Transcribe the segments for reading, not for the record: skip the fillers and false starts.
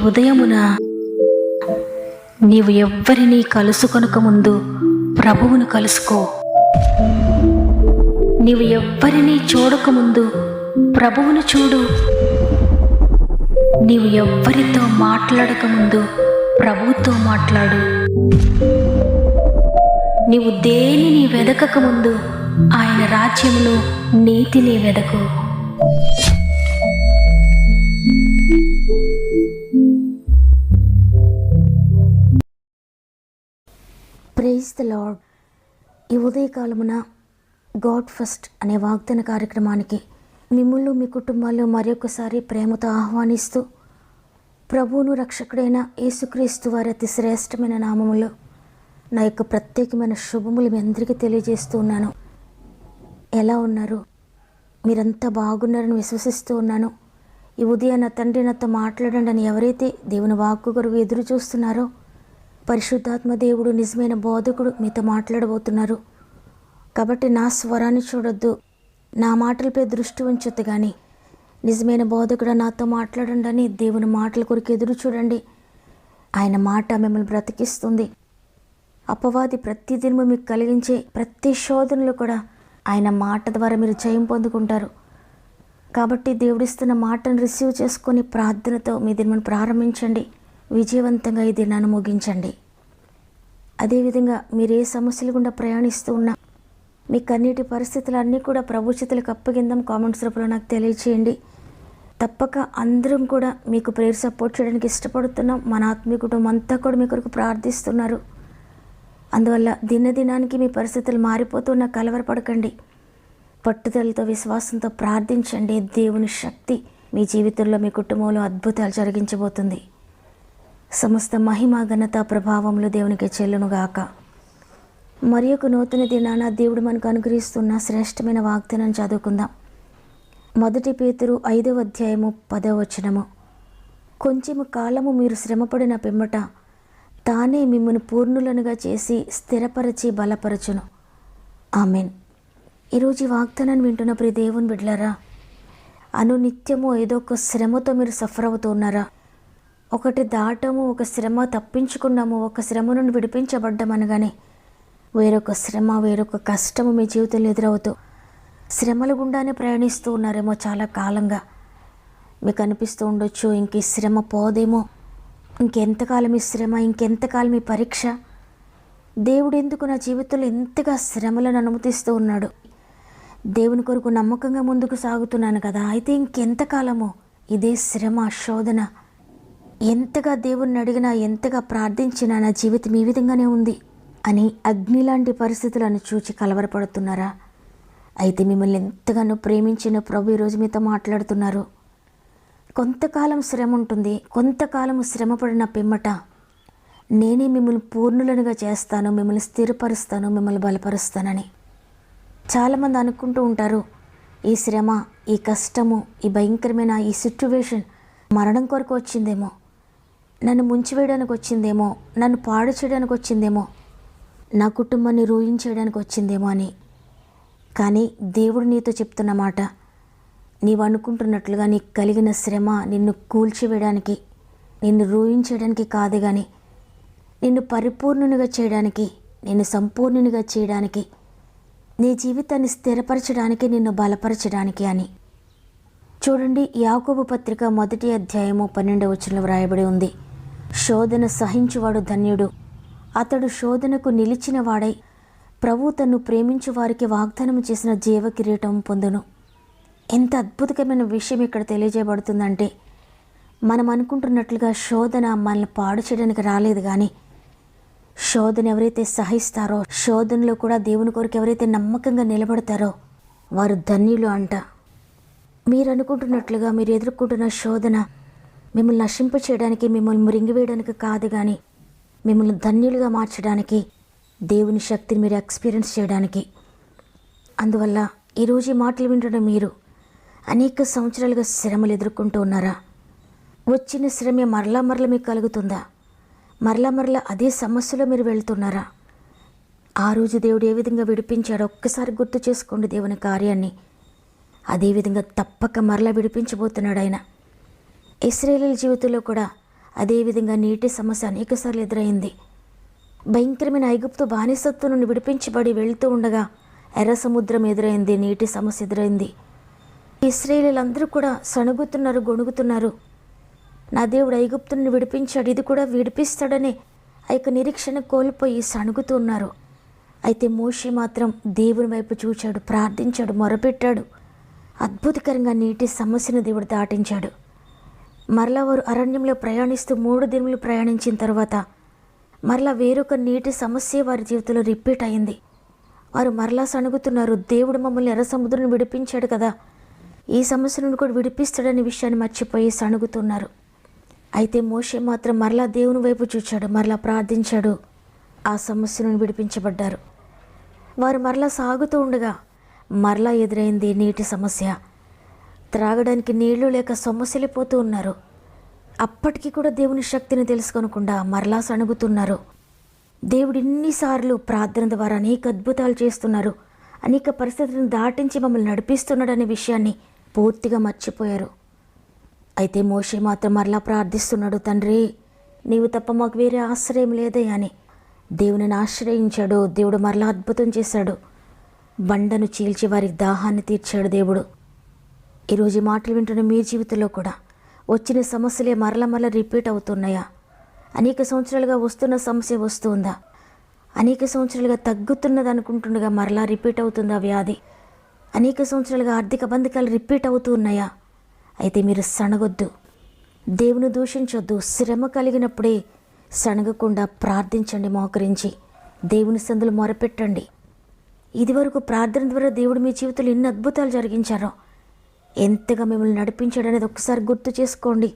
ఉదయమున నీవు ఎవ్వరినీ కలుసుకొనక ముందు ప్రభువును కలుసుకో. నీవు ఎవ్వరినీ చూడకముందు ప్రభువును చూడు. నీవు ఎవ్వరితో మాట్లాడకముందు ప్రభువుతో మాట్లాడు. నీవు దేనిని వెదకకముందు ఆయన రాజ్యమును నీతిని వెదకు. Praise the lord. ఈ ఉదయకాలమున గాడ్ ఫస్ట్ అనే వాగ్దాన కార్యక్రమానికి మిమ్మల్ని మీ కుటుంబాల్లో మరొకసారి ప్రేమతో ఆహ్వానిస్తూ, ప్రభువును రక్షకుడైన యేసుక్రీస్తు వారి అతి శ్రేష్టమైన నామములో నా యొక్క ప్రత్యేకమైన శుభములు మీ అందరికీ తెలియజేస్తూ ఉన్నాను. ఎలా ఉన్నారు? మీరంతా బాగున్నారని విశ్వసిస్తూ ఉన్నాను. ఈ ఉదయం నా తండ్రి నాతో మాట్లాడండి అని ఎవరైతే దేవుని వాక్కు కొరకు ఎదురు చూస్తున్నారో, పరిశుద్ధాత్మ దేవుడు నిజమైన బోధకుడు మీతో మాట్లాడబోతున్నారు. కాబట్టి నా స్వరాన్ని చూడొద్దు, నా మాటలపై దృష్టి ఉంచొద్దు, కానీ నిజమైన బోధకుడు నాతో మాట్లాడండి అని దేవుని మాటల కొరకు ఎదురు చూడండి. ఆయన మాట మిమ్మల్ని బ్రతికిస్తుంది. అపవాది ప్రతి దినము మీకు కలిగించే ప్రతి శోధనలు కూడా ఆయన మాట ద్వారా మీరు జయం పొందుకుంటారు. కాబట్టి దేవుడిస్తున్న మాటను రిసీవ్ చేసుకొని ప్రార్థనతో మీ దినమును ప్రారంభించండి. విజయవంతంగా ఈ దినాన్ని ముగించండి. అదేవిధంగా మీరు ఏ సమస్యలు గుండా ప్రయాణిస్తూ ఉన్నా, మీ కన్నీటి పరిస్థితులన్నీ కూడా ప్రభు చేతులకు అప్పగిందాం. కామెంట్స్ రూపంలో నాకు తెలియచేయండి. తప్పక అందరం కూడా మీకు ప్రేయర్ సపోర్ట్ చేయడానికి ఇష్టపడుతున్నాం. మన ఆత్మీయ కుటుంబం అంతా కూడా మీ కొరకు ప్రార్థిస్తున్నారు. అందువల్ల దినదినానికి మీ పరిస్థితులు మారిపోతున్నా కలవరపడకండి. పట్టుదలతో విశ్వాసంతో ప్రార్థించండి. దేవుని శక్తి మీ జీవితంలో మీ కుటుంబంలో అద్భుతాలు జరిగించబోతుంది. సమస్త మహిమ ఘనత ప్రభావములు దేవునికి చెల్లునుగాక. మరి ఒక నూతన దినాన దేవుడు మనకు అనుగ్రహిస్తున్న శ్రేష్టమైన వాగ్దానం చదువుకుందాం. 1 పేతురు 5వ అధ్యాయము 10వ వచనము. కొంచెము కాలము మీరు శ్రమపడిన పిమ్మట తానే మిమ్మల్ని పూర్ణులనుగా చేసి స్థిరపరచి బలపరచును. ఆమెన్. ఈరోజు ఈ వాగ్దానాన్ని వింటున్న ప్రియ దేవుని బిడ్డలారా, అనునిత్యము ఏదో ఒక శ్రమతో మీరు సఫర్ అవుతున్నారా? ఒకటి దాటము, ఒక శ్రమ తప్పించుకున్నాము, ఒక శ్రమ నుండి విడిపించబడ్డాం అనగానే వేరొక శ్రమ, వేరొక కష్టము మీ జీవితంలో ఎదురవుతూ శ్రమల గుండానే ప్రయాణిస్తూ ఉన్నారేమో. చాలా కాలంగా మీకు అనిపిస్తూ ఉండొచ్చు, ఇంక ఈ శ్రమ పోదేమో, ఇంకెంతకాలం ఈ శ్రమ, ఇంకెంతకాలం ఈ పరీక్ష, దేవుడు ఎందుకు నా జీవితంలో ఎంతగా శ్రమలను అనుమతిస్తూ ఉన్నాడు? దేవుని కొరకు నమ్మకంగా ముందుకు సాగుతున్నాను కదా, అయితే ఇంకెంతకాలము ఇదే శ్రమ, శోధన? ఎంతగా దేవుణ్ణి అడిగినా, ఎంతగా ప్రార్థించినా నా జీవితం ఈ విధంగానే ఉంది అని అగ్ని లాంటి పరిస్థితులను చూచి కలవరపడుతున్నారా? అయితే మిమ్మల్ని ఎంతగానో ప్రేమించిన ప్రభు ఈరోజు మీతో మాట్లాడుతున్నారు. కొంతకాలం శ్రమ ఉంటుంది, కొంతకాలం శ్రమపడిన పిమ్మట నేనే మిమ్మల్ని పూర్ణులనుగా చేస్తాను, మిమ్మల్ని స్థిరపరుస్తాను, మిమ్మల్ని బలపరుస్తానని. చాలామంది అనుకుంటూ ఉంటారు, ఈ శ్రమ, ఈ కష్టము, ఈ భయంకరమైన ఈ సిట్యువేషన్ మరణం కొరకు వచ్చిందేమో, నన్ను ముంచివేయడానికి వచ్చిందేమో, నన్ను పాడు చేయడానికి వచ్చిందేమో, నా కుటుంబాన్ని రూయించడానికి వచ్చిందేమో అని. కానీ దేవుడు నీతో చెప్తున్న మాట, నీవు అనుకుంటున్నట్లుగా నీకు కలిగిన శ్రమ నిన్ను కూల్చివేయడానికి, నిన్ను రూయించడానికి కాదు, కానీ నిన్ను పరిపూర్ణునిగా చేయడానికి, నిన్ను సంపూర్ణునిగా చేయడానికి, నీ జీవితాన్ని స్థిరపరచడానికి, నిన్ను బలపరచడానికి అని. చూడండి, యాకోబు పత్రిక 1వ అధ్యాయము 12వ వచనంలో వ్రాయబడి ఉంది, శోధన సహించువాడు ధన్యుడు, అతడు శోధనకు నిలిచిన వాడై ప్రభు తన్ను ప్రేమించు వారికి వాగ్దానం చేసిన జీవ కిరీటం పొందును. ఎంత అద్భుతమైన విషయం ఇక్కడ తెలియజేయబడుతుందంటే, మనం అనుకుంటున్నట్లుగా శోధన మనల్ని పాడు చేయడానికి రాలేదు, కానీ శోధన ఎవరైతే సహిస్తారో, శోధనలో కూడా దేవుని కొరకు ఎవరైతే నమ్మకంగా నిలబడతారో వారు ధన్యులు అంట. మీరు అనుకుంటున్నట్లుగా మీరు ఎదుర్కొంటున్న శోధన మిమ్మల్ని నశింప చేయడానికి, మిమ్మల్ని మృంగివేయడానికి కాదు, కానీ మిమ్మల్ని ధన్యులుగా మార్చడానికి, దేవుని శక్తిని మీరు ఎక్స్పీరియన్స్ చేయడానికి. అందువల్ల ఈరోజు ఈ మాటలు వింటున్న మీరు అనేక సంవత్సరాలుగా శ్రమలు ఎదుర్కొంటూ ఉన్నారా? వచ్చిన శ్రమ మరలా మీకు కలుగుతుందా? మరలా అదే సమస్యలో మీరు వెళ్తున్నారా? ఆ రోజు దేవుడు ఏ విధంగా విడిపించాడో ఒక్కసారి గుర్తు చేసుకోండి దేవుని కార్యాన్ని. అదేవిధంగా తప్పక మరలా విడిపించబోతున్నాడు ఆయన. ఇశ్రాయేలీయుల జీవితంలో కూడా అదేవిధంగా నీటి సమస్య అనేకసార్లు ఎదురైంది. భయంకరమైన ఐగుప్తు బానిసత్వం నుండి విడిపించబడి వెళ్తూ ఉండగా ఎర్ర సముద్రం ఎదురైంది, నీటి సమస్య ఎదురైంది. ఇశ్రాయేలీయులందరూ కూడా సణుగుతున్నారు, గొణుగుతున్నారు. నా దేవుడు ఐగుప్తు నుండి విడిపించాడు, ఇది కూడా విడిపిస్తాడని ఆ యొక్క నిరీక్షణ కోల్పోయి సణుగుతూ ఉన్నారు. అయితే మోషే మాత్రం దేవుని వైపు చూచాడు, ప్రార్థించాడు, మొరపెట్టాడు. అద్భుతకరంగా నీటి సమస్యను దేవుడు దాటించాడు. మరలా వారు అరణ్యంలో ప్రయాణిస్తూ 3 దినములు ప్రయాణించిన తర్వాత మరలా వేరొక నీటి సమస్య వారి జీవితంలో రిపీట్ అయింది. వారు మరలా సణుగుతున్నారు. దేవుడు మమ్మల్ని ఎర్ర సముద్రం విడిపించాడు కదా, ఈ సమస్య నుండి కూడా విడిపిస్తాడనే విషయాన్ని మర్చిపోయి సణుగుతున్నారు. అయితే మోషే మాత్రం మరలా దేవుని వైపు చూచాడు, మరలా ప్రార్థించాడు. ఆ సమస్య నుండి విడిపించబడ్డారు. వారు మరలా సాగుతూ ఉండగా మరలా ఎదురైంది నీటి సమస్య. త్రాగడానికి నీళ్లు లేక సొమ్మసిల్లిపోతూ ఉన్నారు. అప్పటికి కూడా దేవుని శక్తిని తెలుసుకోనకుండా మరలా సణుగుతున్నారు. దేవుడు ఇన్నిసార్లు ప్రార్థన ద్వారా అనేక అద్భుతాలు చేస్తున్నారు, అనేక పరిస్థితులను దాటించి మమ్మల్ని నడిపిస్తున్నాడనే విషయాన్ని పూర్తిగా మర్చిపోయారు. అయితే మోషే మాత్రం మరలా ప్రార్థిస్తున్నాడు, తండ్రి నీవు తప్ప మాకు వేరే ఆశ్రయం లేదయ్యా అని దేవునిని ఆశ్రయించాడు. దేవుడు మరలా అద్భుతం చేశాడు. బండను చీల్చి వారికి దాహాన్ని తీర్చాడు దేవుడు. ఈరోజు ఈ మాటలు వింటున్న మీ జీవితంలో కూడా వచ్చిన సమస్యలే మరల రిపీట్ అవుతున్నాయా? అనేక సంవత్సరాలుగా వస్తున్న సమస్య వస్తుందా? అనేక సంవత్సరాలుగా తగ్గుతున్నది అనుకుంటుండగా మరలా రిపీట్ అవుతుందా వ్యాధి? అనేక సంవత్సరాలుగా ఆర్థిక బంధకాలు రిపీట్ అవుతూ ఉన్నాయా? అయితే మీరు సణగొద్దు, దేవుని దూషించొద్దు. శ్రమ కలిగినప్పుడే సణగకుండా ప్రార్థించండి, మోకరించి దేవుని సందులు మొరపెట్టండి. ఇదివరకు ప్రార్థన ద్వారా దేవుడు మీ జీవితంలో ఎన్ని అద్భుతాలు జరిగించారో, ఎంతగా మిమ్మల్ని నడిపించాడు అనేది ఒక్కసారి గుర్తు చేసుకోండి.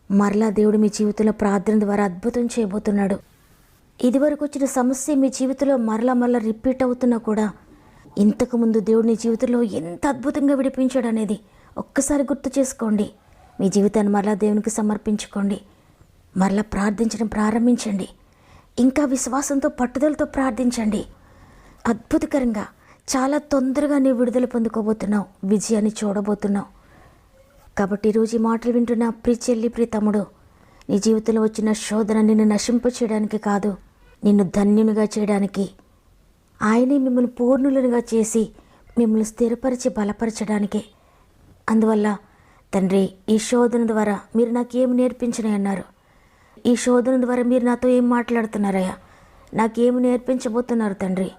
మరలా దేవుడు మీ జీవితంలో ప్రార్థన ద్వారా అద్భుతం చేయబోతున్నాడు. ఇదివరకు వచ్చిన సమస్య మీ జీవితంలో మరలా రిపీట్ అవుతున్నా కూడా ఇంతకుముందు దేవుడు నీ జీవితంలో ఎంత అద్భుతంగా విడిపించాడు అనేది ఒక్కసారి గుర్తు చేసుకోండి. మీ జీవితాన్ని మరలా దేవునికి సమర్పించుకోండి. మరలా ప్రార్థించడం ప్రారంభించండి. ఇంకా విశ్వాసంతో పట్టుదలతో ప్రార్థించండి. అద్భుతకరంగా చాలా తొందరగా నీవు విడుదల పొందుకోబోతున్నావు, విజయాన్ని చూడబోతున్నావు. కాబట్టి ఈరోజు ఈ మాటలు వింటున్న ప్రియ చెల్లి, ప్రియ తమ్ముడు, నీ జీవితంలో వచ్చిన శోధన నిన్ను నశింప చేయడానికి కాదు, నిన్ను ధన్యునిగా చేయడానికి, ఆయనే మిమ్మల్ని పూర్ణులుగా చేసి మిమ్మల్ని స్థిరపరిచి బలపరచడానికే. అందువల్ల తండ్రి, ఈ శోధన ద్వారా మీరు నాకేం నేర్పించినాయి అన్నారు. ఈ శోధన ద్వారా మీరు నాతో ఏం మాట్లాడుతున్నారయ్యా? నాకేమి నేర్పించబోతున్నారు తండ్రి?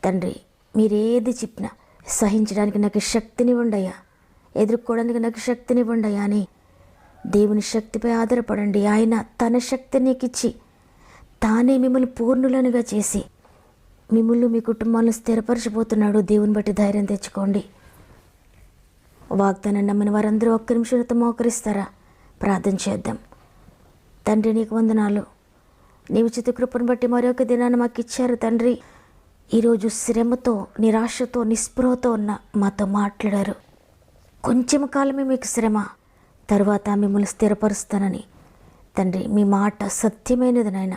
తండ్రి, మీరేది చెప్పినా సహించడానికి నాకు శక్తినివ్వండియ్యా, ఎదుర్కోవడానికి నాకు శక్తినివ్వండియ్యా అని దేవుని శక్తిపై ఆధారపడండి. ఆయన తన శక్తిని నీకు ఇచ్చి తానే మిమ్మల్ని పూర్ణులనుగా చేసి మిమ్మల్ని మీ కుటుంబాలను స్థిరపరచబోతున్నాడు. దేవుని బట్టి ధైర్యం తెచ్చుకోండి. వాగ్దానం నమ్మిన వారందరూ ఒక్క నిమిషంతో మోకరిస్తారా? ప్రార్థన చేద్దాం. తండ్రి, నీకు వందనాలు. నీ ఉచిత కృపను బట్టి మరొక దినాన్ని మాకు ఇచ్చారు తండ్రి. ఈరోజు శ్రమతో, నిరాశతో, నిస్పృహతో ఉన్న మాతో మాట్లాడారు. కొంచెం కాలమే మీకు శ్రమ, తరువాత మిమ్మల్ని స్థిరపరుస్తానని. తండ్రి, మీ మాట సత్యమైనది నాయన.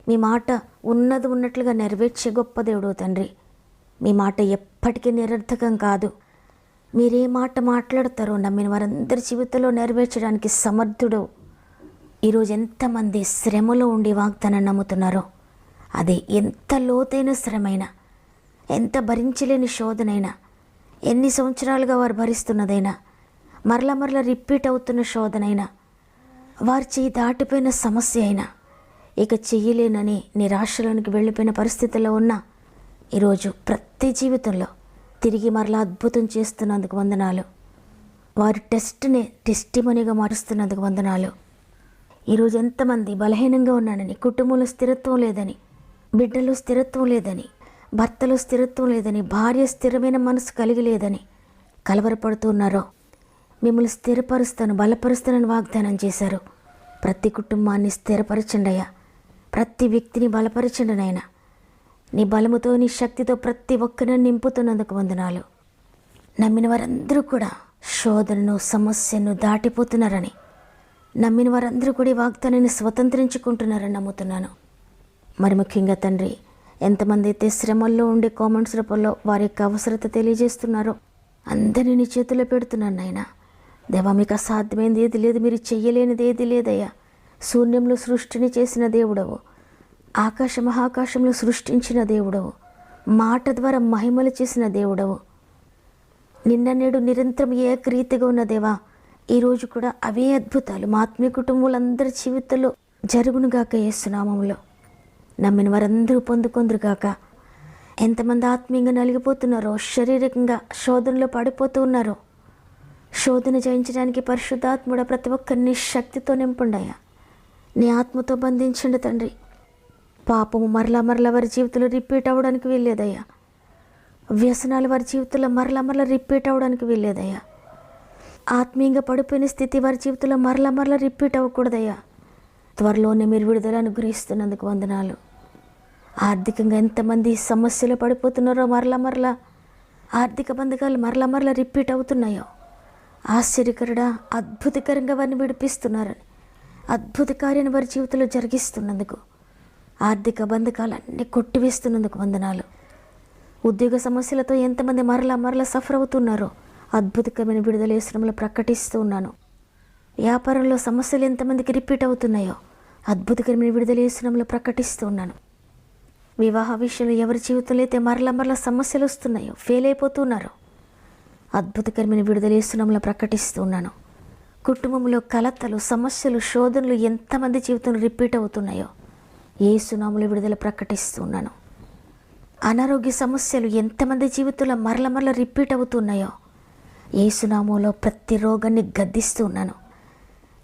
మీ మాట ఉన్నది ఉన్నట్లుగా నెరవేర్చే గొప్ప దేవుడు తండ్రి. మీ మాట ఎప్పటికీ నిరర్థకం కాదు. మీరే మాట మాట్లాడతారో నమ్మిన వారందరి జీవితంలో నెరవేర్చడానికి సమర్థుడు. ఈరోజు ఎంతమంది శ్రమలో ఉండి వాగ్దానాన్ని నమ్ముతున్నారో, అది ఎంత లోతైన శ్రమైనా, ఎంత భరించలేని శోధనైనా, ఎన్ని సంవత్సరాలుగా వారు భరిస్తున్నదైనా, మరలా రిపీట్ అవుతున్న శోధనైనా, వారి చేయి దాటిపోయిన సమస్య అయినా, ఇక చెయ్యలేనని నిరాశలోనికి వెళ్ళిపోయిన పరిస్థితుల్లో ఉన్న ఈరోజు ప్రతి జీవితంలో తిరిగి మరలా అద్భుతం చేస్తున్నందుకు వందనాలు. వారి టెస్ట్ని టెస్టిమనీగా మారుస్తున్నందుకు వందనాలు. ఈరోజు ఎంతమంది బలహీనంగా ఉన్నానని, కుటుంబంలో స్థిరత్వం లేదని, బిడ్డలో స్థిరత్వం లేదని, భర్తలో స్థిరత్వం లేదని, భార్య స్థిరమైన మనసు కలిగి లేదని కలవరపడుతున్నారో, మిమ్మల్ని స్థిరపరుస్తాను, బలపరుస్తానని వాగ్దానం చేశారు. ప్రతి కుటుంబాన్ని స్థిరపరచండి అయ్యా. ప్రతి వ్యక్తిని బలపరచండి నాయనా. నీ బలముతో, నీ శక్తితో ప్రతి ఒక్కరిని నింపుతున్నందుకు వందనాలు. నమ్మిన వారందరూ కూడా శోధనను, సమస్యను దాటిపోతున్నారని, నమ్మిన వారందరూ కూడా ఈ వాగ్దానాన్ని స్వతంత్రించుకుంటున్నారని నమ్ముతున్నాను. మరి ముఖ్యంగా తండ్రి, ఎంతమంది అయితే శ్రమల్లో ఉండే కామెంట్స్ రూపంలో వారి యొక్క అవసరత తెలియజేస్తున్నారో అందరినీ నీ చేతిలో పెడుతున్నాను నాయనా. దేవా, మీకు అసాధ్యమైనది ఏది లేదు, మీరు చెయ్యలేనిది ఏది లేదయ్యా. శూన్యంలో సృష్టిని చేసిన దేవుడవు, ఆకాశ మహాకాశంలో సృష్టించిన దేవుడవు, మాట ద్వారా మహిమలు చేసిన దేవుడవు. నిన్న నేడు నిరంతరం ఏకరీతిగా ఉన్న దేవా, ఈరోజు కూడా అవే అద్భుతాలు మా ఆత్మీయ కుటుంబాలందరి జీవితంలో జరుగునుగాక. యేసునామములో నమ్మిన వారందరూ పొందుకొందురుగాక. ఎంతమంది ఆత్మీయంగా నలిగిపోతున్నారో, శారీరకంగా శోధనలో పడిపోతూ ఉన్నారో, శోధన జయించడానికి పరిశుద్ధాత్ముడ ప్రతి ఒక్కరిని శక్తితో నింపుండయ్యా. నీ ఆత్మతో బంధించండి తండ్రి. పాపము మరలా వారి జీవితంలో రిపీట్ అవ్వడానికి వీల్లేదయ్యా. వ్యసనాలు వారి జీవితంలో మరలా రిపీట్ అవ్వడానికి వీల్లేదయ్యా. ఆత్మీయంగా పడిపోయిన స్థితి వారి జీవితంలో మరలా రిపీట్ అవ్వకూడదయ్యా. త్వరలోనే మీరు విడుదల అనుగ్రహిస్తున్నందుకు వందనాలు. ఆర్థికంగా ఎంతమంది సమస్యలు పడిపోతున్నారో, మరలా ఆర్థిక బంధకాలు మరలా రిపీట్ అవుతున్నాయో, ఆశ్చర్యకరుడా అద్భుతకరంగా వారిని విడిపిస్తున్నారని, అద్భుత కార్యాన్ని వారి జీవితంలో జరిగిస్తున్నందుకు, ఆర్థిక బంధకాలన్నీ కొట్టివేస్తున్నందుకు వందనాలు. ఉద్యోగ సమస్యలతో ఎంతమంది మరలా సఫర్ అవుతున్నారో అద్భుతకరమైన విడుదల యేసునామములో ప్రకటిస్తూ ఉన్నాను. వ్యాపారంలో సమస్యలు ఎంతమందికి రిపీట్ అవుతున్నాయో అద్భుతకరమైన విడుదల యేసునామములో ప్రకటిస్తూ ఉన్నాను. వివాహ విషయంలో ఎవరి జీవితంలో అయితే మరలా సమస్యలు వస్తున్నాయో, ఫెయిల్ అయిపోతున్నారో అద్భుతకరమైన విడుదల యేసునామములో ప్రకటిస్తూ ఉన్నాను. కుటుంబంలో కలతలు, సమస్యలు, శోధనలు ఎంతమంది జీవితంలో రిపీట్ అవుతున్నాయో యేసునామములో విడుదల ప్రకటిస్తూ ఉన్నాను. అనారోగ్య సమస్యలు ఎంతమంది జీవితంలో మరలా రిపీట్ అవుతున్నాయో యేసునామములో ప్రతి రోగాన్ని గద్దిస్తూ ఉన్నాను.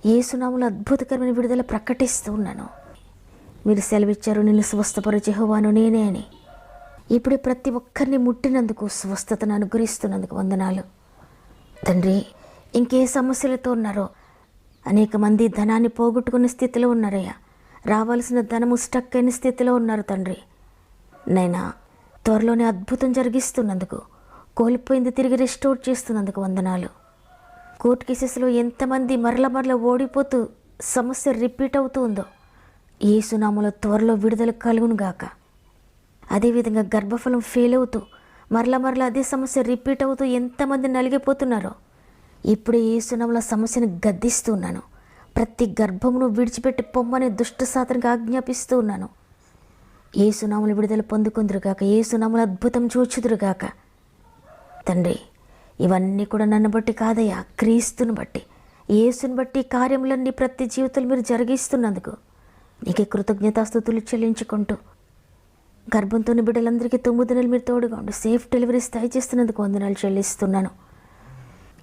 యేసునామములో అద్భుతకరమైన విడుదల ప్రకటిస్తూ ఉన్నాను. మీరు సెలవిచ్చారు, నిన్ను స్వస్థపరచు యెహోవాను నేనే అని. ఇప్పుడు ప్రతి ఒక్కరిని ముట్టినందుకు, స్వస్థతను అనుగ్రహిస్తున్నందుకు వందనాలు తండ్రి. ఇంకే సమస్యలతో ఉన్నారో, అనేక మంది ధనాన్ని పోగొట్టుకున్న స్థితిలో ఉన్నారయ్యా. రావాల్సిన ధనము స్టక్ అయిన స్థితిలో ఉన్నారు తండ్రి. నైనా త్వరలోనే అద్భుతం జరిగిస్తున్నందుకు, కోల్పోయింది తిరిగి రెస్టోర్ చేస్తున్నందుకు వందనాలు. కోర్టు కేసెస్లో ఎంతమంది మరలా ఓడిపోతూ సమస్య రిపీట్ అవుతూ ఉందో యేసునామములో త్వరలో విడుదల కలుగునుగాక. అదేవిధంగా గర్భఫలం ఫెయిల్ అవుతూ మరలా అదే సమస్య రిపీట్ అవుతూ ఎంతమంది నలిగిపోతున్నారో ఇప్పుడే యేసునామములో సమస్యను గద్దిస్తూ ఉన్నాను. ప్రతి గర్భమును విడిచిపెట్టి పొమ్మనే దుష్ట సాతానుకు ఆజ్ఞాపిస్తూ ఉన్నాను. యేసునామములో విడుదల పొందుకుందురుగాక. యేసునామములో అద్భుతం చూచుదురుగాక. తండ్రి, ఇవన్నీ కూడా నన్ను బట్టి కాదయ్యా, క్రీస్తుని బట్టి, యేసుని బట్టి కార్యములన్నీ ప్రతి జీవితంలో మీరు జరిగిస్తున్నందుకు నీకే కృతజ్ఞతాస్తుతులు చెల్లించుకుంటూ, గర్భంతోని బిడ్డలందరికీ 9 నెలలు మీరు తోడుగా ఉండి సేఫ్ డెలివరీస్ దయచేస్తున్నందుకు వందనాలు చెల్లిస్తున్నాను.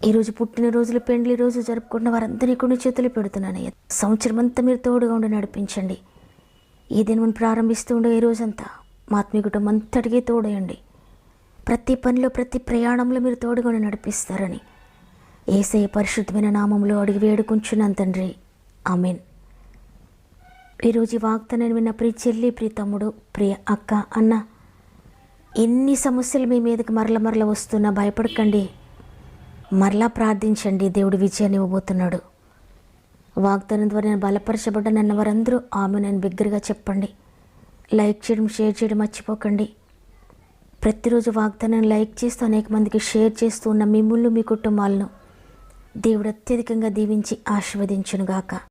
ఈరోజు పుట్టినరోజులు, పెండ్లి రోజు జరుపుకున్న వారందరినీ కొన్ని చేతులు పెడుతున్నాను. సంవత్సరం అంతా మీరు తోడుగా ఉండి నడిపించండి. ఈ దినం ప్రారంభిస్తూ ఉండే ఈ రోజంతా మా ఆత్మీయ కుటుంబం అంతటికీ తోడయండి. ప్రతి పనిలో, ప్రతి ప్రయాణంలో మీరు తోడుగా ఉండి నడిపిస్తారని యేసయ్య పరిశుద్ధమైన నామంలో అడిగి వేడుకుంటున్నాను తండ్రి. ఆమేన్. ఈరోజు ఈ వాగ్దానాన్ని విన్న ప్రియ చెల్లి, ప్రియ తమ్ముడు, ప్రియ అక్క, అన్న, ఎన్ని సమస్యలు మీ మీదకి మరల వస్తున్నా భయపడకండి. మరలా ప్రార్థించండి. దేవుడు విజయాన్ని ఇవ్వబోతున్నాడు. వాగ్దానం ద్వారా నేను బలపరచబడ్డానన్న వారందరూ ఆమె నేను బిగ్గరగా చెప్పండి. లైక్ చేయడం, షేర్ చేయడం మర్చిపోకండి. ప్రతిరోజు వాగ్దానాన్ని లైక్ చేస్తూ అనేక మందికి షేర్ చేస్తూ ఉన్న మిమ్మల్ని, మీ కుటుంబాలను దేవుడు అత్యధికంగా దీవించి ఆశీర్వదించునుగాక.